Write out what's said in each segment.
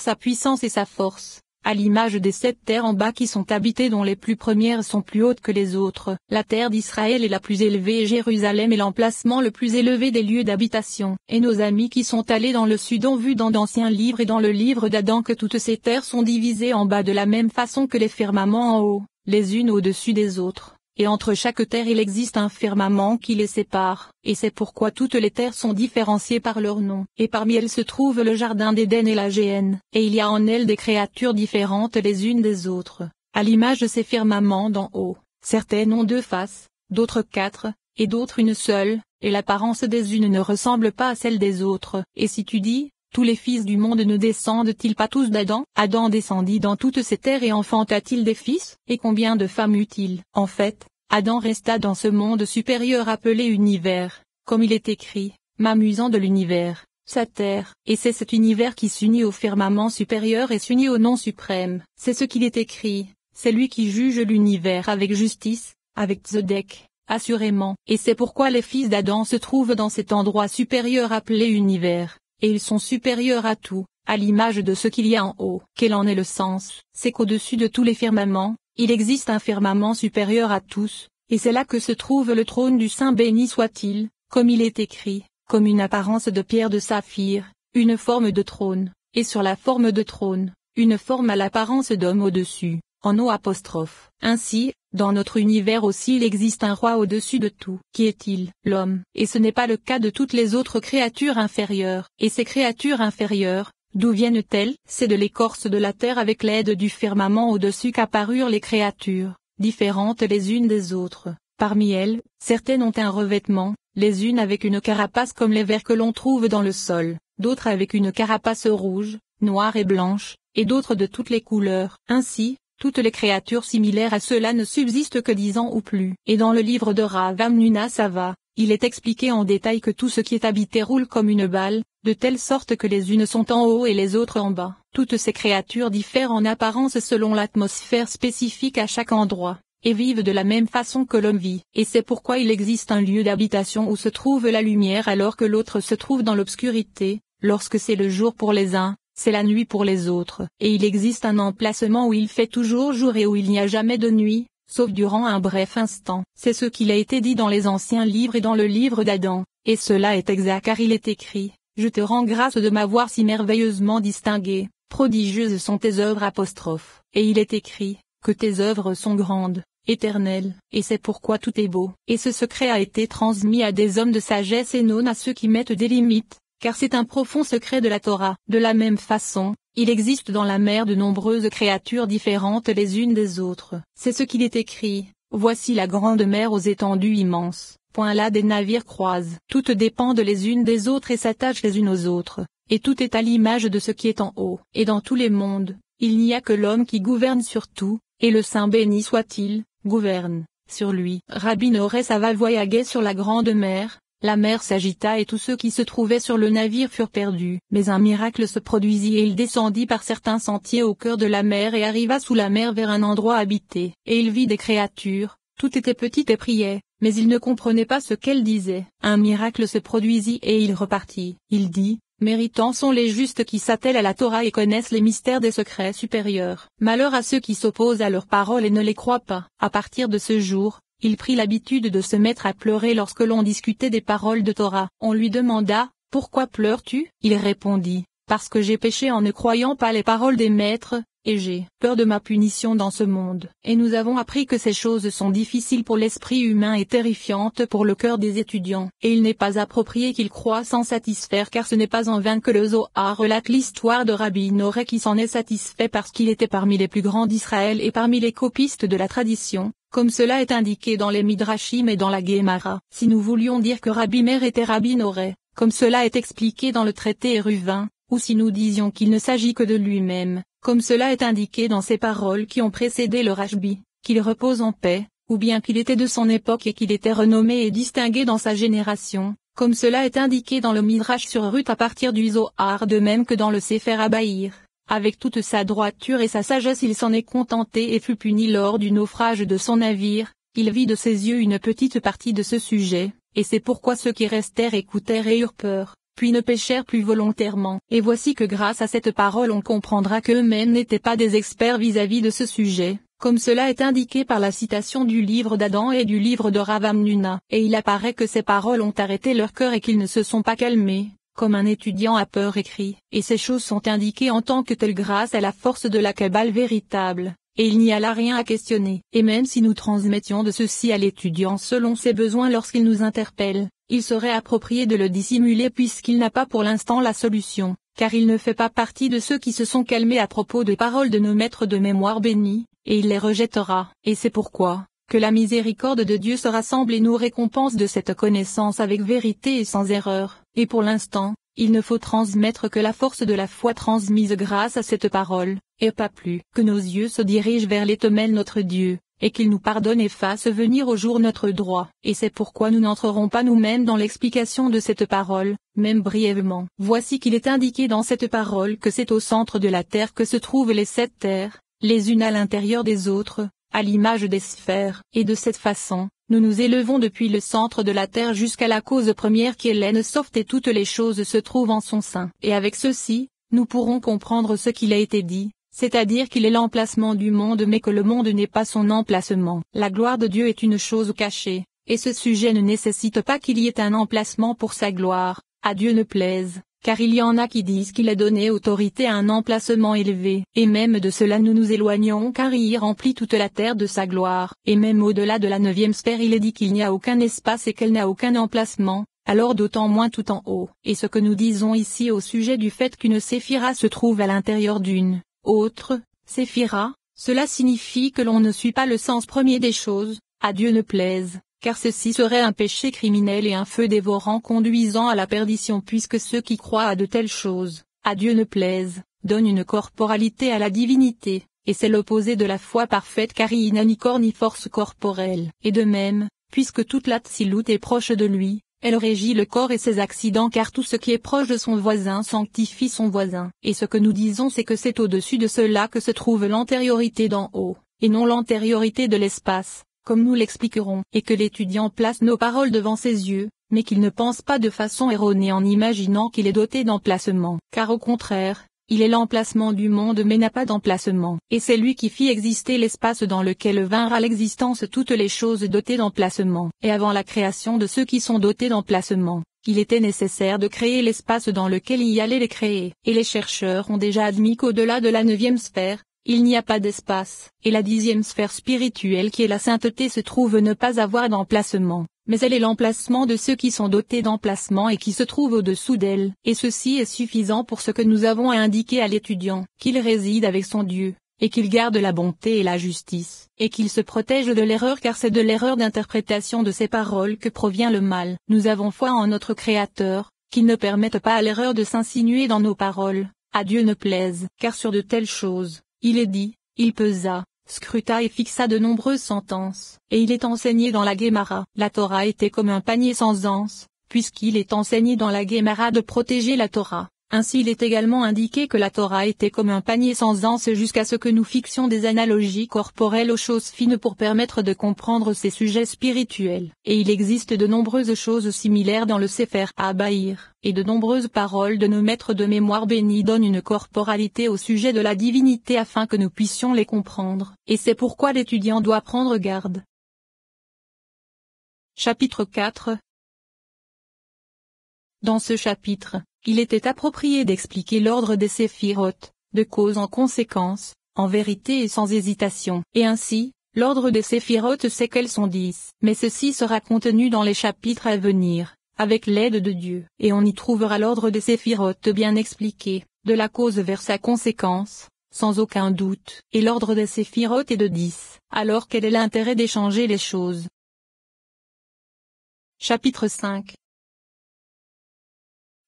sa puissance et sa force, à l'image des 7 terres en bas qui sont habitées dont les plus premières sont plus hautes que les autres. La terre d'Israël est la plus élevée et Jérusalem est l'emplacement le plus élevé des lieux d'habitation. Et nos amis qui sont allés dans le sud ont vu dans d'anciens livres et dans le livre d'Adam que toutes ces terres sont divisées en bas de la même façon que les firmaments en haut, les unes au-dessus des autres. Et entre chaque terre il existe un firmament qui les sépare, et c'est pourquoi toutes les terres sont différenciées par leur nom. Et parmi elles se trouve le jardin d'Éden et la Géhenne, et il y a en elles des créatures différentes les unes des autres, à l'image de ces firmaments d'en haut. Certaines ont 2 faces, d'autres 4, et d'autres une seule, et l'apparence des unes ne ressemble pas à celle des autres. Et si tu dis, tous les fils du monde ne descendent-ils pas tous d'Adam? Adam descendit dans toutes ces terres et enfanta-t-il des fils? Et combien de femmes eut-il? En fait, Adam resta dans ce monde supérieur appelé univers, comme il est écrit, m'amusant de l'univers, sa terre. Et c'est cet univers qui s'unit au firmament supérieur et s'unit au nom suprême. C'est ce qu'il est écrit, c'est lui qui juge l'univers avec justice, avec tzedek, assurément. Et c'est pourquoi les fils d'Adam se trouvent dans cet endroit supérieur appelé univers. Et ils sont supérieurs à tout, à l'image de ce qu'il y a en haut. Quel en est le sens? C'est qu'au-dessus de tous les firmaments, il existe un firmament supérieur à tous, et c'est là que se trouve le trône du Saint béni soit-il, comme il est écrit, comme une apparence de pierre de saphir, une forme de trône, et sur la forme de trône, une forme à l'apparence d'homme au-dessus, en eau apostrophe. Ainsi, dans notre univers aussi il existe un roi au-dessus de tout. Qui est-il? L'homme. Et ce n'est pas le cas de toutes les autres créatures inférieures. Et ces créatures inférieures, d'où viennent-elles? C'est de l'écorce de la terre avec l'aide du firmament au-dessus qu'apparurent les créatures, différentes les unes des autres. Parmi elles, certaines ont un revêtement, les unes avec une carapace comme les vers que l'on trouve dans le sol, d'autres avec une carapace rouge, noire et blanche, et d'autres de toutes les couleurs. Ainsi, toutes les créatures similaires à cela ne subsistent que 10 ans ou plus. Et dans le livre de Rav Amnuna Sava, il est expliqué en détail que tout ce qui est habité roule comme une balle, de telle sorte que les unes sont en haut et les autres en bas. Toutes ces créatures diffèrent en apparence selon l'atmosphère spécifique à chaque endroit, et vivent de la même façon que l'homme vit. Et c'est pourquoi il existe un lieu d'habitation où se trouve la lumière alors que l'autre se trouve dans l'obscurité. Lorsque c'est le jour pour les uns, c'est la nuit pour les autres. Et il existe un emplacement où il fait toujours jour et où il n'y a jamais de nuit, sauf durant un bref instant. C'est ce qu'il a été dit dans les anciens livres et dans le livre d'Adam, et cela est exact car il est écrit, « Je te rends grâce de m'avoir si merveilleusement distingué, prodigieuses sont tes œuvres apostrophe. » Et il est écrit, que tes œuvres sont grandes, éternelles, et c'est pourquoi tout est beau. Et ce secret a été transmis à des hommes de sagesse et non à ceux qui mettent des limites, car c'est un profond secret de la Torah. De la même façon, il existe dans la mer de nombreuses créatures différentes les unes des autres. C'est ce qu'il est écrit, voici la grande mer aux étendues immenses. Point là des navires croisent. Toutes dépendent les unes des autres et s'attachent les unes aux autres, et tout est à l'image de ce qui est en haut. Et dans tous les mondes, il n'y a que l'homme qui gouverne sur tout, et le Saint béni soit-il, gouverne sur lui. Rabbi Noré Sava voyaguait sur la grande mer. La mer s'agita et tous ceux qui se trouvaient sur le navire furent perdus. Mais un miracle se produisit et il descendit par certains sentiers au cœur de la mer et arriva sous la mer vers un endroit habité. Et il vit des créatures, toutes étaient petites et priaient, mais il ne comprenait pas ce qu'elles disaient. Un miracle se produisit et il repartit. Il dit, méritants sont les justes qui s'attellent à la Torah et connaissent les mystères des secrets supérieurs. Malheur à ceux qui s'opposent à leurs paroles et ne les croient pas. À partir de ce jour, il prit l'habitude de se mettre à pleurer lorsque l'on discutait des paroles de Torah. On lui demanda, « Pourquoi pleures-tu » Il répondit, « Parce que j'ai péché en ne croyant pas les paroles des maîtres, et j'ai peur de ma punition dans ce monde. » Et nous avons appris que ces choses sont difficiles pour l'esprit humain et terrifiantes pour le cœur des étudiants. Et il n'est pas approprié qu'ils croient sans satisfaire car ce n'est pas en vain que le Zohar relate l'histoire de Rabbi Noré qui s'en est satisfait parce qu'il était parmi les plus grands d'Israël et parmi les copistes de la tradition, comme cela est indiqué dans les Midrashim et dans la Guémara. Si nous voulions dire que Rabbi Meir était Rabbi Noré, comme cela est expliqué dans le traité Éruvin, ou si nous disions qu'il ne s'agit que de lui-même, comme cela est indiqué dans ces paroles qui ont précédé le Rashbi, qu'il repose en paix, ou bien qu'il était de son époque et qu'il était renommé et distingué dans sa génération, comme cela est indiqué dans le Midrash sur Ruth à partir du Zohar de même que dans le Sefer Abaïr. Avec toute sa droiture et sa sagesse il s'en est contenté et fut puni lors du naufrage de son navire, il vit de ses yeux une petite partie de ce sujet, et c'est pourquoi ceux qui restèrent écoutèrent et eurent peur. puis ne péchèrent plus volontairement. Et voici que grâce à cette parole on comprendra qu'eux-mêmes n'étaient pas des experts vis-à-vis de ce sujet, comme cela est indiqué par la citation du livre d'Adam et du livre de Rav Hamnuna. Et il apparaît que ces paroles ont arrêté leur cœur et qu'ils ne se sont pas calmés, comme un étudiant à peur écrit. Et ces choses sont indiquées en tant que telles grâce à la force de la Kabbale véritable. Et il n'y a là rien à questionner. Et même si nous transmettions de ceci à l'étudiant selon ses besoins lorsqu'il nous interpelle, il serait approprié de le dissimuler puisqu'il n'a pas pour l'instant la solution, car il ne fait pas partie de ceux qui se sont calmés à propos des paroles de nos maîtres de mémoire bénis, et il les rejettera. Et c'est pourquoi, que la miséricorde de Dieu se rassemble et nous récompense de cette connaissance avec vérité et sans erreur. Et pour l'instant, il ne faut transmettre que la force de la foi transmise grâce à cette parole, et pas plus. Que nos yeux se dirigent vers l'Éternel notre Dieu, et qu'il nous pardonne et fasse venir au jour notre droit. Et c'est pourquoi nous n'entrerons pas nous-mêmes dans l'explication de cette parole, même brièvement. Voici qu'il est indiqué dans cette parole que c'est au centre de la terre que se trouvent les 7 terres, les unes à l'intérieur des autres, à l'image des sphères. Et de cette façon, nous nous élevons depuis le centre de la terre jusqu'à la cause première qui est l'En-Sof et toutes les choses se trouvent en son sein. Et avec ceci, nous pourrons comprendre ce qu'il a été dit, c'est-à-dire qu'il est l'emplacement du monde mais que le monde n'est pas son emplacement. La gloire de Dieu est une chose cachée, et ce sujet ne nécessite pas qu'il y ait un emplacement pour sa gloire, à Dieu ne plaise. Car il y en a qui disent qu'il a donné autorité à un emplacement élevé. Et même de cela nous nous éloignons car il y remplit toute la terre de sa gloire. Et même au-delà de la 9e sphère il est dit qu'il n'y a aucun espace et qu'elle n'a aucun emplacement, alors d'autant moins tout en haut. Et ce que nous disons ici au sujet du fait qu'une séphira se trouve à l'intérieur d'une autre séphira, cela signifie que l'on ne suit pas le sens premier des choses, à Dieu ne plaise. Car ceci serait un péché criminel et un feu dévorant conduisant à la perdition puisque ceux qui croient à de telles choses, à Dieu ne plaise, donnent une corporalité à la divinité, et c'est l'opposé de la foi parfaite car il n'a ni corps ni force corporelle. Et de même, puisque toute la tsilout est proche de lui, elle régit le corps et ses accidents car tout ce qui est proche de son voisin sanctifie son voisin. Et ce que nous disons c'est que c'est au-dessus de cela que se trouve l'antériorité d'en haut, et non l'antériorité de l'espace, comme nous l'expliquerons, et que l'étudiant place nos paroles devant ses yeux, mais qu'il ne pense pas de façon erronée en imaginant qu'il est doté d'emplacement. Car au contraire, il est l'emplacement du monde mais n'a pas d'emplacement. Et c'est lui qui fit exister l'espace dans lequel vinrent à l'existence toutes les choses dotées d'emplacement. Et avant la création de ceux qui sont dotés d'emplacement, il était nécessaire de créer l'espace dans lequel il y allait les créer. Et les chercheurs ont déjà admis qu'au-delà de la 9e sphère, il n'y a pas d'espace, et la 10e sphère spirituelle qui est la sainteté se trouve ne pas avoir d'emplacement, mais elle est l'emplacement de ceux qui sont dotés d'emplacement et qui se trouvent au-dessous d'elle. Et ceci est suffisant pour ce que nous avons à indiquer à l'étudiant, qu'il réside avec son Dieu, et qu'il garde la bonté et la justice, et qu'il se protège de l'erreur car c'est de l'erreur d'interprétation de ces paroles que provient le mal. Nous avons foi en notre Créateur, qu'il ne permette pas à l'erreur de s'insinuer dans nos paroles, à Dieu ne plaise, car sur de telles choses, il est dit, il pesa, scruta et fixa de nombreuses sentences, et il est enseigné dans la Guémara. La Torah était comme un panier sans anse, puisqu'il est enseigné dans la Guémara de protéger la Torah. Ainsi il est également indiqué que la Torah était comme un panier sans anse jusqu'à ce que nous fixions des analogies corporelles aux choses fines pour permettre de comprendre ces sujets spirituels. Et il existe de nombreuses choses similaires dans le Sefer Habaïr, et de nombreuses paroles de nos maîtres de mémoire bénis donnent une corporalité au sujet de la divinité afin que nous puissions les comprendre. Et c'est pourquoi l'étudiant doit prendre garde. Chapitre 4. Dans ce chapitre, il était approprié d'expliquer l'ordre des séphirotes, de cause en conséquence, en vérité et sans hésitation. Et ainsi, l'ordre des séphirotes c'est qu'elles sont 10. Mais ceci sera contenu dans les chapitres à venir, avec l'aide de Dieu. Et on y trouvera l'ordre des séphirotes bien expliqué, de la cause vers sa conséquence, sans aucun doute. Et l'ordre des séphirotes est de 10. Alors quel est l'intérêt d'échanger les choses? Chapitre 5.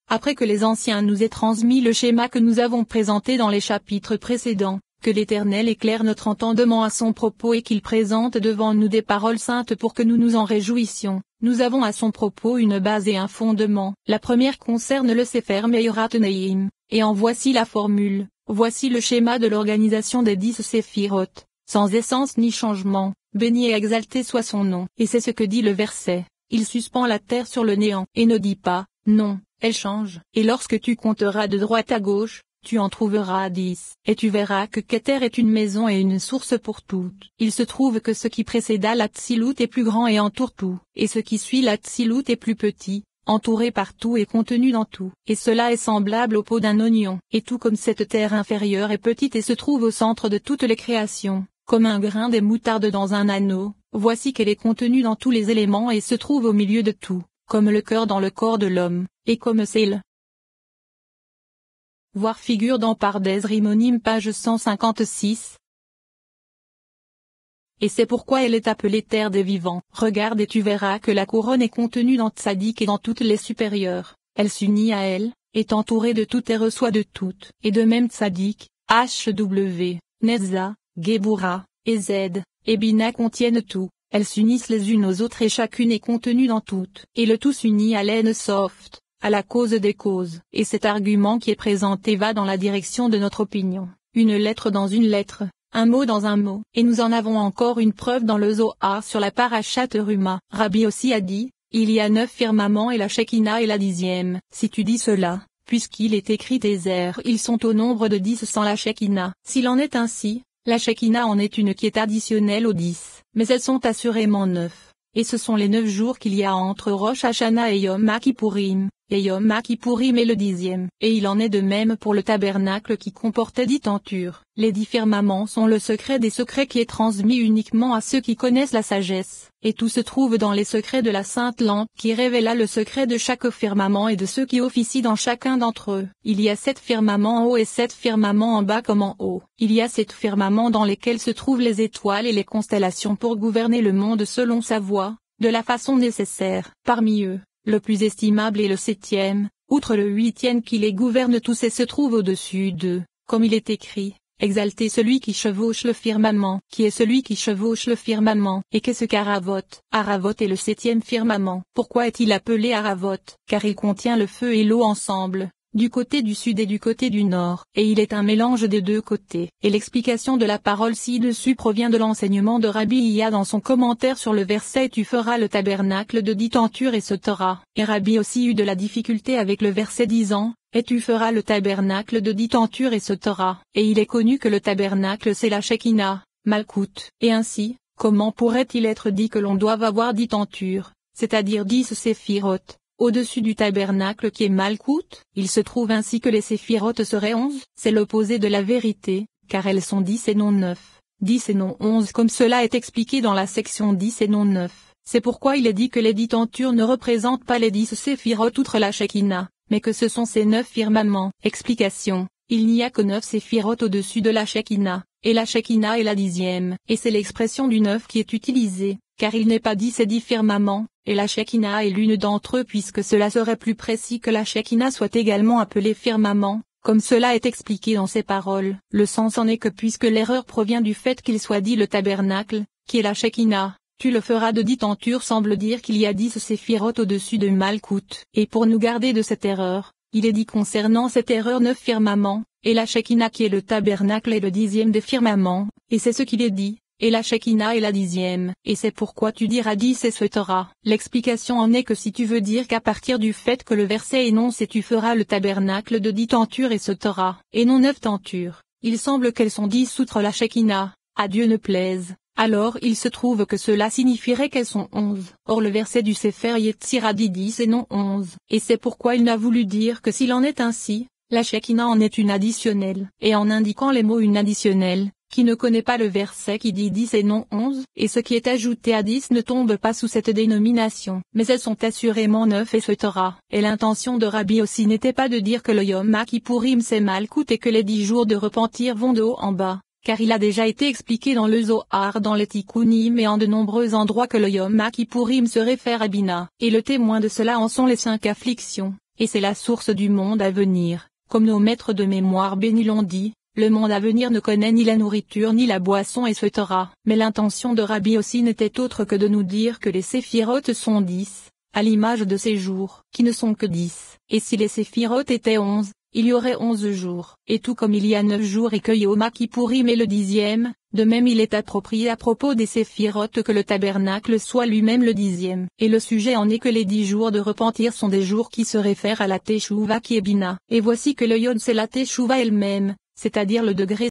Après que les anciens nous aient transmis le schéma que nous avons présenté dans les chapitres précédents, que l'Éternel éclaire notre entendement à son propos et qu'il présente devant nous des paroles saintes pour que nous nous en réjouissions, nous avons à son propos une base et un fondement. La première concerne le Sefer Meirat Neim, et en voici la formule, voici le schéma de l'organisation des 10 séphirotes, sans essence ni changement, béni et exalté soit son nom. Et c'est ce que dit le verset, il suspend la terre sur le néant, et ne dit pas, Non, elles changent. Et lorsque tu compteras de droite à gauche, tu en trouveras 10, et tu verras que Keter est une maison et une source pour toutes. Il se trouve que ce qui précéda l'Atsilut est plus grand et entoure tout, et ce qui suit l'Atsilut est plus petit, entouré par tout et contenu dans tout. Et cela est semblable au pot d'un oignon. Et tout comme cette terre inférieure est petite et se trouve au centre de toutes les créations, comme un grain de moutarde dans un anneau, voici qu'elle est contenue dans tous les éléments et se trouve au milieu de tout, comme le cœur dans le corps de l'homme, et comme c'est voir figure dans Pardes Rimonim page 156. Et c'est pourquoi elle est appelée terre des vivants. Regarde et tu verras que la couronne est contenue dans Tzadik et dans toutes les supérieures. Elle s'unit à elle, est entourée de toutes et reçoit de toutes. Et de même Tzadik, HW, Netza, Gebura, et Z, et Bina contiennent tout. Elles s'unissent les unes aux autres et chacune est contenue dans toutes. Et le tout s'unit à l'En-Soft, à la cause des causes. Et cet argument qui est présenté va dans la direction de notre opinion. Une lettre dans une lettre, un mot dans un mot. Et nous en avons encore une preuve dans le Zohar sur la Parashat Ruma. Rabbi aussi a dit, il y a 9 firmaments et la Shekinah est la 10e. Si tu dis cela, puisqu'il est écrit tes airs, ils sont au nombre de 10 sans la Shekinah. S'il en est ainsi, la Shekinah en est une qui est additionnelle aux 10, mais elles sont assurément 9. Et ce sont les 9 jours qu'il y a entre Rosh Hashanah et Yom Kippourim. Et Yom Kippourim est le 10e. Et il en est de même pour le tabernacle qui comportait 10 tentures. Les 10 firmaments sont le secret des secrets qui est transmis uniquement à ceux qui connaissent la sagesse. Et tout se trouve dans les secrets de la sainte lampe qui révéla le secret de chaque firmament et de ceux qui officient dans chacun d'entre eux. Il y a 7 firmaments en haut et 7 firmaments en bas comme en haut. Il y a 7 firmaments dans lesquels se trouvent les étoiles et les constellations pour gouverner le monde selon sa voie, de la façon nécessaire. Parmi eux, le plus estimable est le 7e, outre le 8e qui les gouverne tous et se trouve au-dessus d'eux, comme il est écrit, exaltez celui qui chevauche le firmament. Qui est celui qui chevauche le firmament? Et qu'est-ce qu'Aravot? Aravot est le 7e firmament. Pourquoi est-il appelé Aravot? Car il contient le feu et l'eau ensemble, du côté du sud et du côté du nord, et il est un mélange des deux côtés. Et l'explication de la parole ci-dessus provient de l'enseignement de Rabbi Iya dans son commentaire sur le verset tu feras le tabernacle de 10 tentures et ce Torah. Et Rabbi aussi eut de la difficulté avec le verset disant, et tu feras le tabernacle de 10 tentures et ce Torah. Et il est connu que le tabernacle c'est la Shekinah, Malkout. Et ainsi, comment pourrait-il être dit que l'on doit avoir 10 tentures, c'est-à-dire 10 séphiroth, au-dessus du tabernacle qui est Malkout? Il se trouve ainsi que les séphiroth seraient 11. C'est l'opposé de la vérité, car elles sont 10 et non 9. 10 et non 11 comme cela est expliqué dans la section 10 et non 9. C'est pourquoi il est dit que les 10 tentures ne représentent pas les 10 séphiroth outre la Shekinah, mais que ce sont ces 9 firmaments. Explication. Il n'y a que 9 séphiroth au-dessus de la Shekinah, et la Shekinah est la 10e. Et c'est l'expression du 9 qui est utilisée, car il n'est pas 10 et 10 firmaments, et la Shekinah est l'une d'entre eux puisque cela serait plus précis que la Shekinah soit également appelée firmament, comme cela est expliqué dans ces paroles. Le sens en est que puisque l'erreur provient du fait qu'il soit dit le tabernacle, qui est la Shekinah, tu le feras de 10 tentures semble dire qu'il y a 10 séphiroth au-dessus de Malkout. Et pour nous garder de cette erreur, il est dit concernant cette erreur 9 firmaments, et la Shekinah qui est le tabernacle est le 10e des firmaments, et c'est ce qu'il est dit. Et la Shekinah est la 10e, et c'est pourquoi tu diras 10 et ce Torah. L'explication en est que si tu veux dire qu'à partir du fait que le verset énonce et tu feras le tabernacle de 10 tentures et ce Torah, et non 9 tentures, il semble qu'elles sont 10 outre la Shekinah, à Dieu ne plaise, alors il se trouve que cela signifierait qu'elles sont 11. Or le verset du Sefer Yetzirah dit 10 et non 11, et c'est pourquoi il n'a voulu dire que s'il en est ainsi, la Shekinah en est une additionnelle, et en indiquant les mots une additionnelle, qui ne connaît pas le verset qui dit 10 et non 11, et ce qui est ajouté à 10 ne tombe pas sous cette dénomination, mais elles sont assurément 9 et ce Torah. Et l'intention de Rabbi aussi n'était pas de dire que le Yom Kippourim c'est Malkout et que les 10 jours de repentir vont de haut en bas, car il a déjà été expliqué dans le Zohar dans les Tikkunim et en de nombreux endroits que le Yom Kippourim se réfère à Bina, et le témoin de cela en sont les 5 afflictions, et c'est la source du monde à venir, comme nos maîtres de mémoire bénis l'ont dit. Le monde à venir ne connaît ni la nourriture ni la boisson et ce Torah. Mais l'intention de Rabbi aussi n'était autre que de nous dire que les séphiroth sont 10, à l'image de ces jours, qui ne sont que 10. Et si les séphiroth étaient 11, il y aurait 11 jours. Et tout comme il y a 9 jours écueillés au Yom Kippourim et le 10e, de même il est approprié à propos des séphirotes que le tabernacle soit lui-même le 10e. Et le sujet en est que les 10 jours de repentir sont des jours qui se réfèrent à la Teshuvah qui est Bina. Et voici que le Yod c'est la Teshuvah elle-même, c'est-à-dire le degré